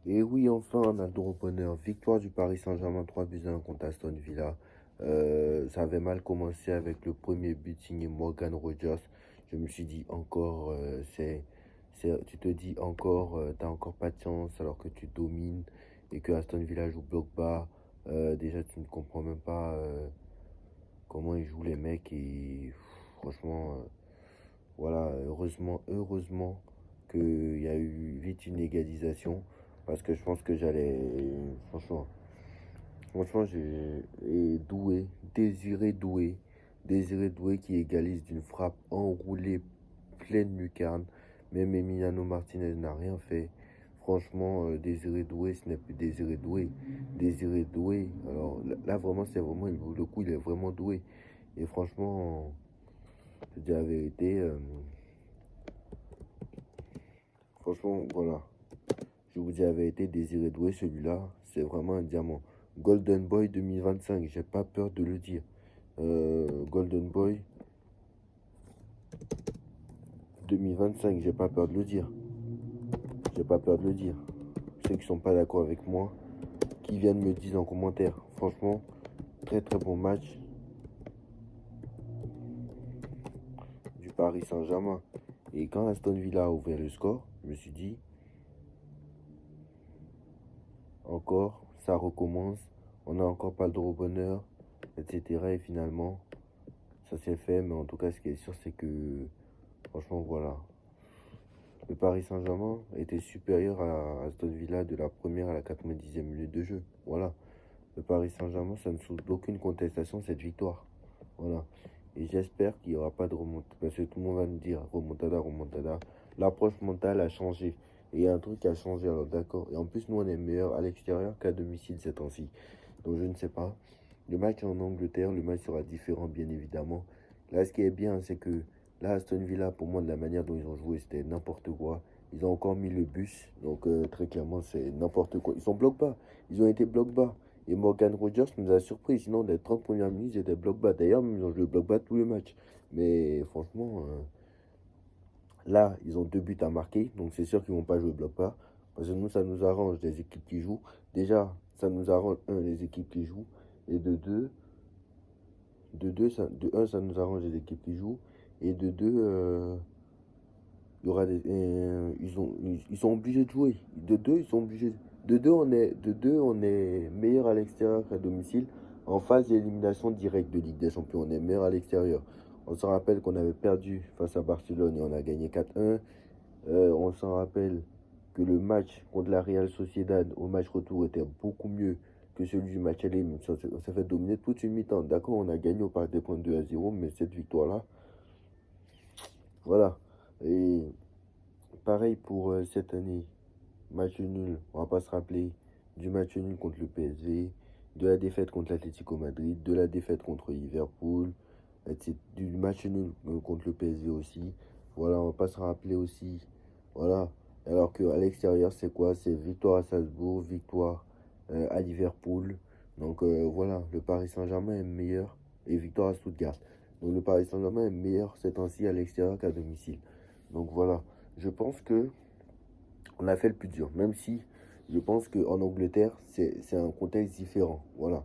Et oui, enfin, on a le droit au bonheur. Victoire du Paris Saint-Germain 3-1 contre Aston Villa. Ça avait mal commencé avec le premier but signé Morgan Rogers. Je me suis dit encore, tu te dis encore, t'as encore pas de chance alors que tu domines et que Aston Villa joue bloc bas. Déjà, tu ne comprends même pas comment ils jouent les mecs et franchement, voilà, heureusement qu'il y a eu vite une égalisation parce que je pense que j'allais. Franchement, franchement, j'ai. Et Doué, Désiré Doué qui égalise d'une frappe enroulée pleine lucarne. Même Emiliano Martinez n'a rien fait. Franchement, Désiré Doué, ce n'est plus Désiré Doué. Désiré Doué, alors là vraiment, c'est vraiment. Le coup, il est vraiment doué. Et franchement, je dis la vérité. Franchement, voilà. Je vous dis la vérité, Désiré Doué, celui-là, c'est vraiment un diamant. Golden Boy 2025, j'ai pas peur de le dire. Golden Boy 2025, j'ai pas peur de le dire. J'ai pas peur de le dire. Ceux qui sont pas d'accord avec moi, qui viennent me dire en commentaire. Franchement, très très bon match du Paris Saint-Germain. Et quand Aston Villa a ouvert le score, je me suis dit, encore, ça recommence. On n'a encore pas le droit au bonheur, etc. Et finalement, ça s'est fait. Mais en tout cas, ce qui est sûr, c'est que franchement, voilà. Le Paris Saint-Germain était supérieur à Aston Villa de la première à la 90e minute de jeu. Voilà. Le Paris Saint-Germain, ça ne souffre d'aucune contestation cette victoire. Voilà. Et j'espère qu'il n'y aura pas de remontada. Parce que tout le monde va me dire remontada, remontada. L'approche mentale a changé. Et il y a un truc qui a changé, alors d'accord. Et en plus, nous, on est meilleur à l'extérieur qu'à domicile ces temps-ci. Donc je ne sais pas. Le match en Angleterre, le match sera différent, bien évidemment. Là, ce qui est bien, c'est que là, Aston Villa, pour moi, de la manière dont ils ont joué, c'était n'importe quoi. Ils ont encore mis le bus. Donc, très clairement, c'est n'importe quoi. Ils sont bloc bas. Ils ont été bloc bas. Et Morgan Rogers nous a surpris. Sinon, les 30 premières minutes, ils étaient bloc bas. D'ailleurs, ils ont joué bloc bas tout le match. Mais franchement, là, ils ont deux buts à marquer. Donc, c'est sûr qu'ils ne vont pas jouer bloc bas. Parce que nous, ça nous arrange les équipes qui jouent. Déjà, ça nous arrange, un, les équipes qui jouent. Et de un, ça nous arrange les équipes qui jouent. Et de deux, il y aura ils sont obligés de jouer. De deux, ils sont obligés. De deux, on est meilleur à l'extérieur qu'à domicile. En phase d'élimination directe de Ligue des Champions, on est meilleur à l'extérieur. On se rappelle qu'on avait perdu face à Barcelone et on a gagné 4-1. On s'en rappelle que le match contre la Real Sociedad au match retour était beaucoup mieux que celui du match aller. On s'est fait dominer toute une mi-temps. D'accord, on a gagné au Parc des Princes 2-0, mais cette victoire-là, voilà. Et pareil pour cette année. Match nul, on va pas se rappeler du match nul contre le PSG, de la défaite contre l'Atlético Madrid, de la défaite contre Liverpool, etc. Du match nul contre le PSG aussi. Voilà, on va pas se rappeler aussi. Voilà. Alors qu'à l'extérieur, c'est quoi? C'est victoire à Salzbourg, victoire à Liverpool. Donc voilà, le Paris Saint-Germain est meilleur et victoire à Stuttgart. Donc le Paris Saint-Germain est meilleur ces temps-ci à l'extérieur qu'à domicile. Donc voilà, je pense que on a fait le plus dur, même si je pense qu'en Angleterre, c'est un contexte différent. Voilà.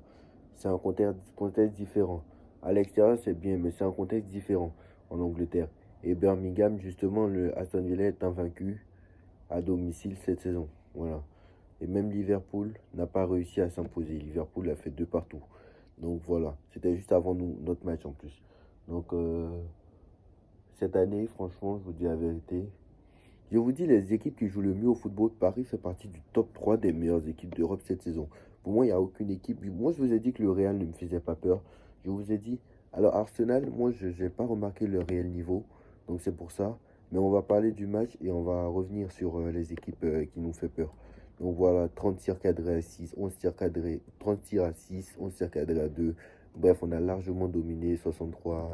C'est un contexte différent. À l'extérieur, c'est bien, mais c'est un contexte différent en Angleterre. Et Birmingham, justement, le Aston Villa est invaincu à domicile cette saison. Voilà. Et même Liverpool n'a pas réussi à s'imposer. Liverpool a fait deux partout. Donc voilà. C'était juste avant nous, notre match en plus. Donc cette année, franchement, je vous dis la vérité, je vous dis, les équipes qui jouent le mieux au football, Paris fait partie du top 3 des meilleures équipes d'Europe cette saison. Pour moi, il n'y a aucune équipe. Moi, je vous ai dit que le Real ne me faisait pas peur. Je vous ai dit. Alors, Arsenal, moi, je n'ai pas remarqué le réel niveau. Donc, c'est pour ça. Mais on va parler du match et on va revenir sur les équipes qui nous fait peur. Donc, voilà, 30 tirs cadrés à 6, 11 tirs cadrés, 30 tirs à 6, 11 tirs cadrés à 2. Bref, on a largement dominé 63.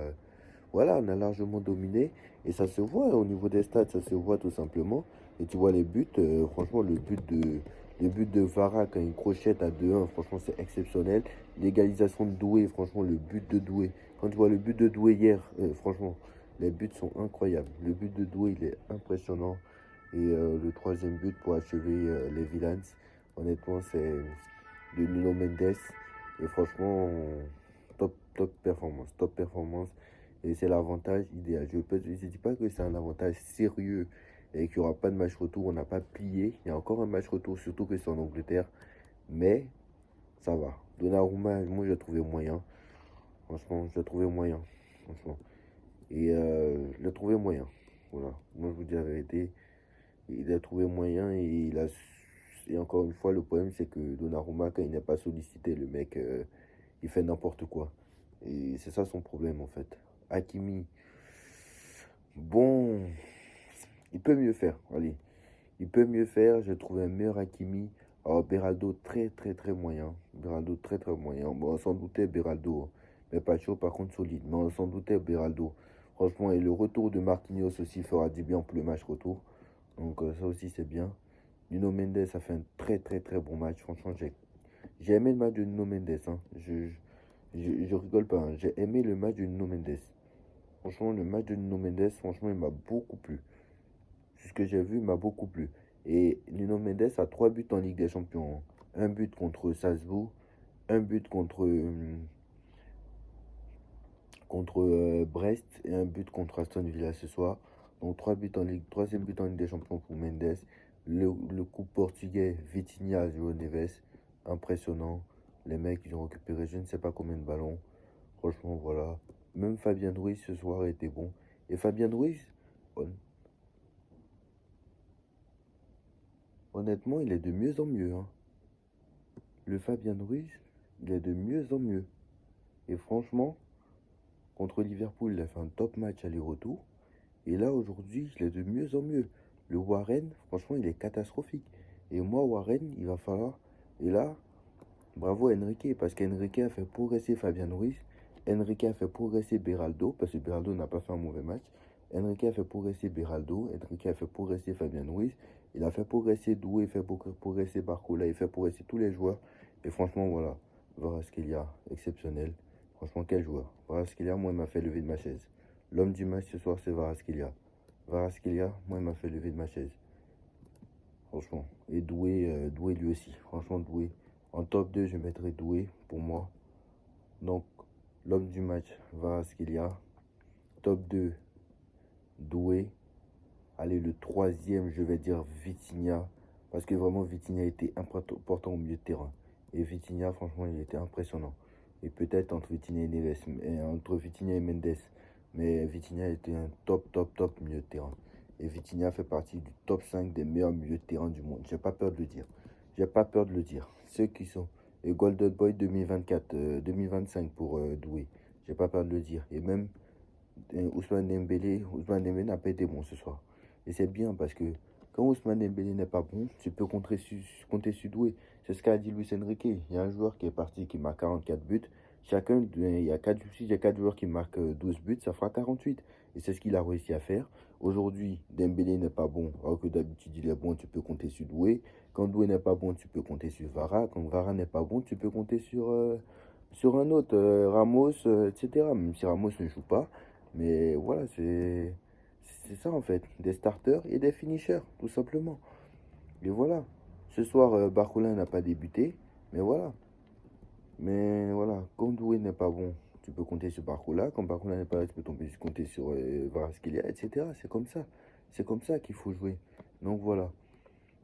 Voilà, on a largement dominé et ça se voit au niveau des stats, ça se voit tout simplement. Et tu vois les buts, franchement, le but de Vara quand il crochette à 2-1, franchement, c'est exceptionnel. L'égalisation de Doué, franchement, le but de Doué. Quand tu vois le but de Doué hier, franchement, les buts sont incroyables. Le but de Doué, il est impressionnant. Et le troisième but pour achever les Villains, honnêtement, c'est de Nuno Mendes. Et franchement, top performance, top performance. Et c'est l'avantage idéal. Je ne dis pas que c'est un avantage sérieux et qu'il n'y aura pas de match retour. On n'a pas plié. Il y a encore un match retour, surtout que c'est en Angleterre. Mais ça va. Donnarumma, moi, je l'ai trouvé moyen. Franchement, je l'ai trouvé moyen. Franchement. Et je l'ai trouvé moyen. Voilà. Moi, je vous dis la vérité. Il a trouvé moyen et il a. Et encore une fois, le problème, c'est que Donnarumma, quand il n'est pas sollicité, le mec, il fait n'importe quoi. Et c'est ça son problème, en fait. Hakimi, bon, il peut mieux faire. Allez, il peut mieux faire. J'ai trouvé un meilleur Hakimi. Alors, Beraldo, très moyen. Beraldo, très moyen. Bon, on s'en doutait, Beraldo, hein. Mais Pacho, par contre, solide. Mais on s'en doutait, Beraldo. Franchement, et le retour de Marquinhos aussi fera du bien pour le match retour. Donc, ça aussi, c'est bien. Nuno Mendes a fait un très bon match. Franchement, j'ai aimé le match de Nuno Mendes, hein. Je rigole pas, hein. J'ai aimé le match de Nuno Mendes. Franchement, le match de Nuno Mendes, franchement, il m'a beaucoup plu. Ce que j'ai vu m'a beaucoup plu. Et Nuno Mendes a 3 buts en Ligue des Champions, hein. Un but contre Salzbourg, un but contre Brest et un but contre Aston Villa ce soir. Donc 3 buts en Ligue, troisième but en Ligue des Champions pour Mendes. Le coup portugais Vitinha João Neves, impressionnant. Les mecs, ils ont récupéré je ne sais pas combien de ballons. Franchement, voilà. Même Fabien Ruiz ce soir était bon. Et Fabien Ruiz, honnêtement, il est de mieux en mieux, hein. Le Fabien Ruiz, il est de mieux en mieux. Et franchement, contre Liverpool, il a fait un top match aller-retour. Et là, aujourd'hui, il est de mieux en mieux. Le Warren, franchement, il est catastrophique. Et moi, Warren, il va falloir. Et là, bravo Enrique, parce qu'Enrique a fait progresser Fabien Ruiz. Enrique a fait progresser Beraldo, parce que Beraldo n'a pas fait un mauvais match. Enrique a fait progresser Beraldo. Enrique a fait progresser Fabien Ruiz. Il a fait progresser Doué, il fait progresser Barcola, il fait progresser tous les joueurs. Et franchement, voilà. Kvaratskhelia, exceptionnel. Franchement, quel joueur. Kvaratskhelia, moi, il m'a fait lever de ma chaise. L'homme du match ce soir, c'est Kvaratskhelia. Kvaratskhelia, moi, il m'a fait lever de ma chaise. Franchement. Et Doué, Doué lui aussi. Franchement, Doué. En top 2, je mettrai Doué pour moi. Donc, l'homme du match, Kvaratskhelia. Top 2, Doué. Allez, le troisième, je vais dire Vitinha. Parce que vraiment, Vitinha était important au milieu de terrain. Et Vitinha, franchement, il était impressionnant. Et peut-être entre Vitinha et Neves, entre Vitinha et Mendes. Mais Vitinha était un top milieu de terrain. Et Vitinha fait partie du top 5 des meilleurs milieux de terrain du monde. J'ai pas peur de le dire. J'ai pas peur de le dire. Ceux qui sont. Et Golden Boy 2024, 2025 pour Doué. J'ai pas peur de le dire. Et même Ousmane Dembélé n'a pas été bon ce soir. Et c'est bien parce que quand Ousmane Dembélé n'est pas bon, tu peux compter sur Doué. C'est ce qu'a dit Luis Enrique. Il y a un joueur qui est parti qui marque 44 buts. Il y a 4, si j'ai 4 joueurs qui marquent 12 buts, ça fera 48. Et c'est ce qu'il a réussi à faire. Aujourd'hui, Dembélé n'est pas bon. Alors que d'habitude, il est bon, tu peux compter sur Doué. Quand Doué n'est pas bon, tu peux compter sur Vara. Quand Vara n'est pas bon, tu peux compter sur un autre, Ramos, etc. Même si Ramos ne joue pas. Mais voilà, c'est ça en fait. Des starters et des finishers, tout simplement. Et voilà. Ce soir, Barcola n'a pas débuté. Mais voilà. Mais voilà. Quand Doué n'est pas bon, tu peux compter sur Barcola. Quand Barcola n'est pas là, tu peux compter sur Kvaratskhelia, etc. C'est comme ça. C'est comme ça qu'il faut jouer. Donc voilà.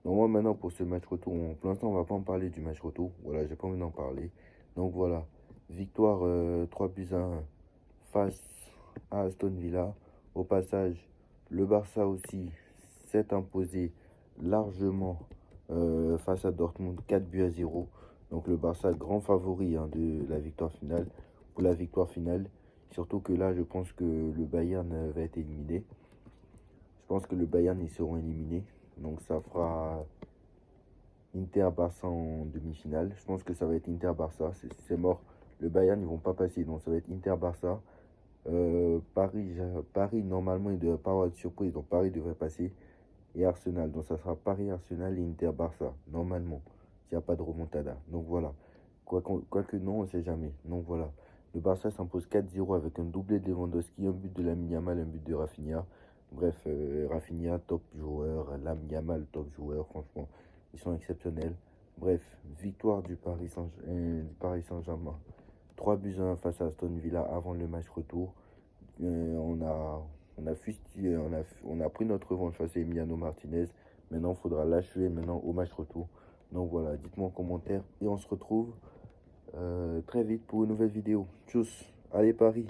Donc moi maintenant pour ce match retour, pour l'instant on va pas en parler du match retour. Voilà, j'ai pas envie d'en parler. Donc voilà. Victoire 3 buts à 1 face à Aston Villa. Au passage, le Barça aussi s'est imposé largement face à Dortmund 4 buts à 0. Donc le Barça grand favori, hein, de la victoire finale. Pour la victoire finale. Surtout que là, je pense que le Bayern va être éliminé. Je pense que le Bayern, ils seront éliminés. Donc ça fera Inter-Barça en demi-finale. Je pense que ça va être Inter-Barça. C'est mort. Le Bayern, ils vont pas passer. Donc ça va être Inter-Barça. Paris, normalement, il ne devrait pas avoir de surprise. Donc Paris devrait passer. Et Arsenal. Donc ça sera Paris-Arsenal et Inter-Barça. Normalement. S'il n'y a pas de remontada. Donc voilà. Quoique non, on ne sait jamais. Donc voilà. Le Barça s'impose 4-0 avec un doublé de Lewandowski, un but de Lamine Yamal, un but de Rafinha. Bref, Rafinha, top joueur. Lamine Yamal, top joueur. Franchement, ils sont exceptionnels. Bref, victoire du Paris Saint-Germain. 3-1 face à Aston Villa avant le match retour. On a fustigé, on a pris notre revanche face à Emiliano Martinez. Maintenant, il faudra l'achever maintenant au match retour. Donc voilà, dites-moi en commentaire et on se retrouve très vite pour une nouvelle vidéo. Tchuss, allez Paris!